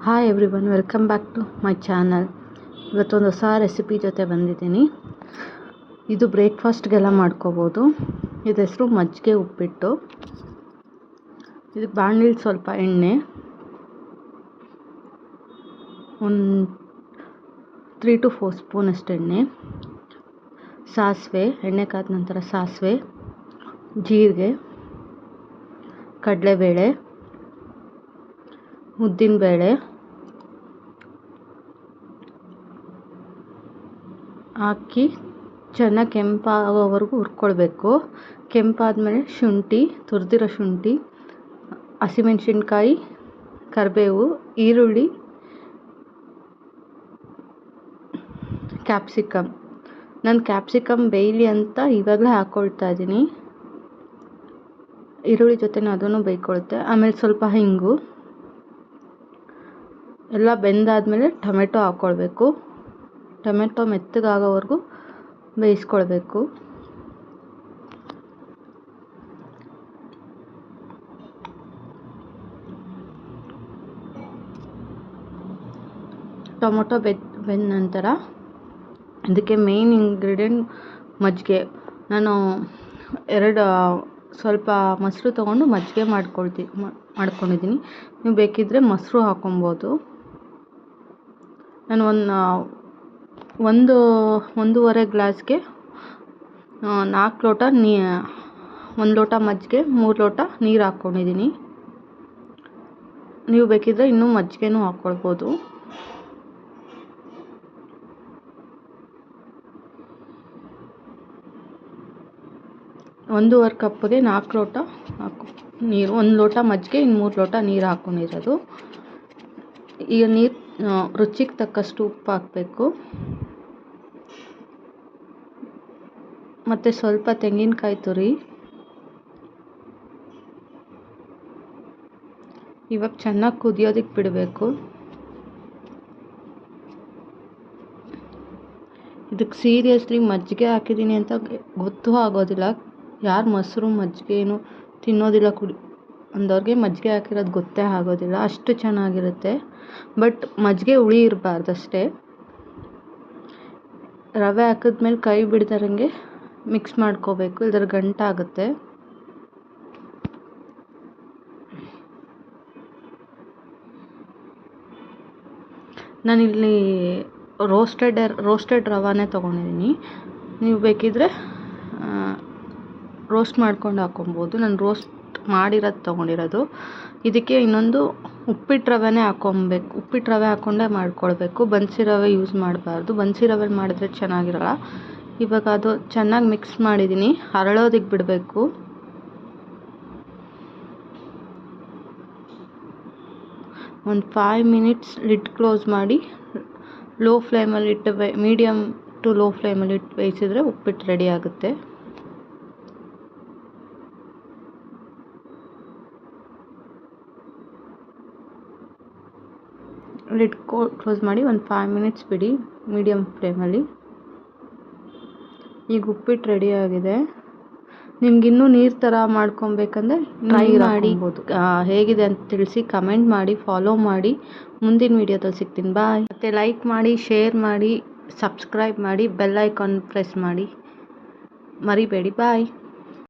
Hi everyone, welcome back to my channel. ಇವತ್ತೊಂದು ಹೊಸ recipe ಜೊತೆ ಬಂದಿದ್ದೀನಿ. ಇದು ಬ್ರೇಕ್ಫಾಸ್ಟ್ಗೆಲ್ಲ ಮಾಡ್ಕೋಬೋದು. ಇದು ಹೆಸರು ಮಜ್ಜಿಗೆ ಉಪ್ಪಿಟ್ಟು. ಇದಕ್ಕೆ ಬಾಣಲಿಲಿ ಸ್ವಲ್ಪ ಎಣ್ಣೆ, ಒಂದು 3 to 4 ಸ್ಪೂನ್ ಅಷ್ಟು ಎಣ್ಣೆ, ಸಾಸಿವೆ, ಎಣ್ಣೆ ಕಾದ ನಂತರ ಸಾಸಿವೆ, ಜೀರಿಗೆ, ಕಡಲೆಬೇಳೆ, ಉದ್ದಿನಬೇಳೆ ಹಾಕಿ ಚೆನ್ನಾಗಿ ಕೆಂಪಾಗೋವರೆಗೂ ಹುರ್ಕೊಳ್ಬೇಕು. ಕೆಂಪಾದಮೇಲೆ ಶುಂಠಿ, ತುರಿದಿರೋ ಶುಂಠಿ, ಹಸಿಮೆಣಸಿನ್ಕಾಯಿ, ಕರಿಬೇವು, ಈರುಳ್ಳಿ, ಕ್ಯಾಪ್ಸಿಕಮ್. ನಾನು ಕ್ಯಾಪ್ಸಿಕಮ್ ಬೇಯಲಿ ಅಂತ ಇವಾಗಲೇ ಹಾಕ್ಕೊಳ್ತಾ ಇದ್ದೀನಿ. ಈರುಳ್ಳಿ ಜೊತೆನೇ ಅದನ್ನು ಬೇಯ್ಕೊಳುತ್ತೆ. ಆಮೇಲೆ ಸ್ವಲ್ಪ ಹಿಂಗು ಎಲ್ಲ ಬೆಂದಾದಮೇಲೆ ಟೊಮೆಟೊ ಹಾಕ್ಕೊಳ್ಬೇಕು. ಟೊಮೆಟೊ ಮೆತ್ತಗಾಗೋವರೆಗೂ ಬೇಯಿಸ್ಕೊಳ್ಬೇಕು. ಟೊಮೊಟೊ ಬೆಂದ ನಂತರ ಇದಕ್ಕೆ ಮೇನ್ ಇಂಗ್ರೀಡಿಯೆಂಟ್ ಮಜ್ಜಿಗೆ. ನಾನು ಸ್ವಲ್ಪ ಮೊಸರು ತೊಗೊಂಡು ಮಜ್ಜಿಗೆ ಮಾಡ್ಕೊಂಡಿದ್ದೀನಿ. ನೀವು ಬೇಕಿದ್ದರೆ ಮೊಸರು ಹಾಕೊಬೋದು. ನಾನು ಒಂದೂವರೆ ಗ್ಲಾಸ್ಗೆ 4 ಲೋಟ 1 ಲೋಟ ಮಜ್ಜಿಗೆ, 3 ಲೋಟ ನೀರು ಹಾಕ್ಕೊಂಡಿದ್ದೀನಿ. ನೀವು ಬೇಕಿದ್ದರೆ ಇನ್ನೂ ಮಜ್ಜಿಗೆನೂ ಹಾಕ್ಕೊಳ್ಬೋದು. ಒಂದೂವರೆ ಕಪ್ಗೆ 4 ಲೋಟ ನೀರು, 1 ಲೋಟ ಮಜ್ಜಿಗೆ, ಇನ್ನು 3 ಲೋಟ ನೀರು ಹಾಕ್ಕೊಂಡಿರೋದು. ಈಗ ನೀರು ರುಚಿಗೆ ತಕ್ಕಷ್ಟು ಉಪ್ಪು ಹಾಕಬೇಕು. ಮತ್ತು ಸ್ವಲ್ಪ ತೆಂಗಿನಕಾಯಿ ತುರಿ. ಇವಾಗ ಚೆನ್ನಾಗಿ ಕುದಿಯೋದಕ್ಕೆ ಬಿಡಬೇಕು. ಇದಕ್ಕೆ ಸೀರಿಯಸ್ಲಿ ಮಜ್ಜಿಗೆ ಹಾಕಿದ್ದೀನಿ ಅಂತ ಗೊತ್ತೂ ಆಗೋದಿಲ್ಲ. ಯಾರು ಮೊಸರು ಮಜ್ಜಿಗೆ ಏನು ತಿನ್ನೋದಿಲ್ಲ ಅಂದವ್ರಿಗೆ ಮಜ್ಜಿಗೆ ಹಾಕಿರೋದು ಗೊತ್ತೇ ಆಗೋದಿಲ್ಲ. ಅಷ್ಟು ಚೆನ್ನಾಗಿರುತ್ತೆ. ಬಟ್ ಮಜ್ಜಿಗೆ ಹುಳಿ ಇರಬಾರ್ದು ಅಷ್ಟೇ. ರವೆ ಹಾಕಿದ್ಮೇಲೆ ಕೈ ಬಿಡ್ದಾರಂಗೆ ಮಿಕ್ಸ್ ಮಾಡ್ಕೋಬೇಕು, ಇದರ ಗಂಟಾಗುತ್ತೆ. ನಾನಿಲ್ಲಿ ರೋಸ್ಟೆಡ್ ರವಾನೇ ತೊಗೊಂಡಿದ್ದೀನಿ. ನೀವು ಬೇಕಿದ್ದರೆ ರೋಸ್ಟ್ ಮಾಡ್ಕೊಂಡು ಹಾಕೊಬೋದು. ನಾನು ರೋಸ್ಟ್ ಮಾಡಿರೋದು ತೊಗೊಂಡಿರೋದು. ಇದಕ್ಕೆ ಇನ್ನೊಂದು ಉಪ್ಪಿಟ್ಟು ರವೆನೇ ಹಾಕ್ಕೊಬೇಕು. ಉಪ್ಪಿಟ್ಟು ರವೆ ಹಾಕ್ಕೊಂಡೇ ಮಾಡ್ಕೊಳ್ಬೇಕು. ಬನ್ಸಿ ರವೆ ಯೂಸ್ ಮಾಡಬಾರ್ದು. ಬನ್ಸಿ ರವೆ ಮಾಡಿದ್ರೆ ಚೆನ್ನಾಗಿರಲ್ಲ. ಇವಾಗ ಅದು ಚೆನ್ನಾಗಿ ಮಿಕ್ಸ್ ಮಾಡಿದ್ದೀನಿ. ಹರಳೋದಕ್ಕೆ ಬಿಡಬೇಕು. ಒಂದು 5 ಮಿನಿಟ್ಸ್ ಲಿಡ್ ಕ್ಲೋಸ್ ಮಾಡಿ ಲೋ ಫ್ಲೇಮಲ್ಲಿ ಇಟ್ಟು ಮೀಡಿಯಮ್ ಟು ಲೋ ಫ್ಲೇಮಲ್ಲಿ ಇಟ್ಟು ಬೇಯಿಸಿದ್ರೆ ಉಪ್ಪಿಟ್ಟು ರೆಡಿ ಆಗುತ್ತೆ. ಲಿಡ್ ಕ್ಲೋಸ್ ಮಾಡಿ ಒಂದು 5 ಮಿನಿಟ್ಸ್ ಬಿಡಿ ಮೀಡಿಯಮ್ ಫ್ಲೇಮಲ್ಲಿ. ಈಗ ಉಪ್ಪಿಟ್ಟು ರೆಡಿ ಆಗಿದೆ. ನಿಮ್ಗಿನ್ನೂ ನೀರು ಥರ ಮಾಡ್ಕೊಬೇಕಂದ್ರೆ ಟ್ರೈ ಮಾಡ್ಬೋದು. ಹೇಗಿದೆ ಅಂತ ತಿಳಿಸಿ, ಕಮೆಂಟ್ ಮಾಡಿ, ಫಾಲೋ ಮಾಡಿ. ಮುಂದಿನ ವೀಡಿಯೋದಲ್ಲಿ ಸಿಗ್ತೀನಿ. ಬಾಯ್. ಮತ್ತು ಲೈಕ್ ಮಾಡಿ, ಶೇರ್ ಮಾಡಿ, ಸಬ್ಸ್ಕ್ರೈಬ್ ಮಾಡಿ, ಬೆಲ್ ಐಕಾನ್ ಪ್ರೆಸ್ ಮಾಡಿ ಮರಿಬೇಡಿ. ಬಾಯ್.